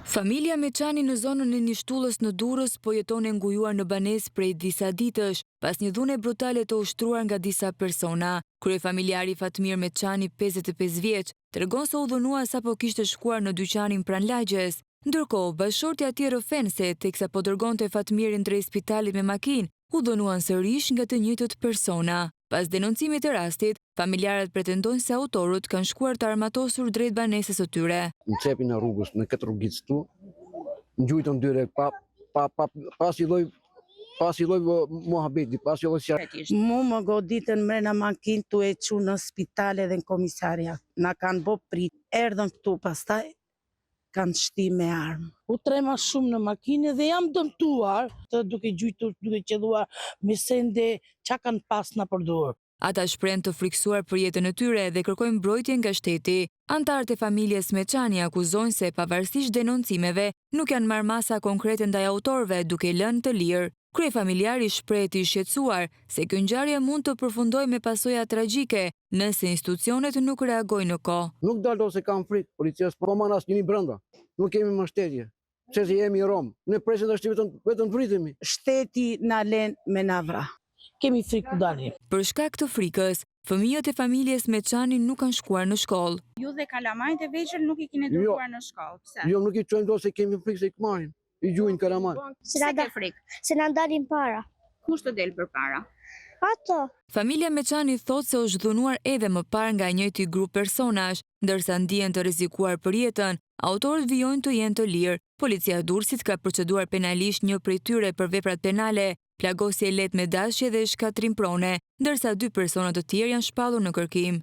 Familja Meçani në zonën e Nishtullës në Durrës po jeton e ngujuar në banesë prej disa ditësh, pas një dhune brutale të ushtruar nga disa persona. Kryefamiljari Fatmir Meçani, 55 vjeç, tregon se u dhunua sapo kishte shkuar në dyqanin pranë lagjes. Ndërkohë, bashortja e tij rrëfen se teksa po dërgonte Fatmirin drejt spitalit me makinë, u dhunuan sërish nga të njëjtët persona. Pas denoncimit të rastit, familjarët pretendojnë se autorët kanë shkuar të armatosur drejt banesës së tyre. Në cepin e rrugës, në këtë rrugicë tu, në gjujtën dyre, pas i loj muhabeti, pas i loj sjarë. Mu më goditën mrena makinë tu e që në spitale dhe në komisaria. Na kanë bo prit, erdhën këtu pastaj, kanë shti me armë. U trema shumë në makinë dhe jam dëmtuar, duke gjujtur, duke qelluar me sende qa kanë pas në përdor. Ata shprehen të friksuar për jetën e tyre dhe kërkojnë mbrojtje nga shteti. Antarët e familjes Meçani akuzojnë se pavarësisht denoncimeve nuk janë marrë masa konkrete ndaj autorëve, duke lënë të lirë. Kryefamiljari shpreh i shqetësuar se kjo ngjarje mund të përfundojë me pasoja tragjike nëse institucionet nuk reagojnë në kohë. Nuk dalë se kam frikë, policia s'po marrë asnjëri brenda. Nuk kemi mbështetje. Pse se jemi Rom. Ne presim tash vetëm vritemi. Shteti na lën me na vra. Kemi frikë dalim. Për shkak të frikës, fëmijët e familjes Meçani nuk kanë shkuar në shkollë. Ju dhe kalamajt e vegjël nuk i keni dërguar në shkollë. Pse? Jo, nuk i çojmë dot se kemi frikë se i marrin. I gjuajnë kalamaj. Se ke frikë? Se na dalin para. Kush të del për para? Ato. Familja Meçani thotë se është dhunuar edhe më parë nga njëjti grup personash, ndërsa ndihen të rrezikuar për jetën. Autorët vijojnë të jenë të lirë. Policia e Durrësit ka proceduar penalisht një prej tyre për veprat penale, plagosje lehtë me dashje dhe shkatrim prone, ndërsa 2 persona të tjerë janë shpallur në kërkim.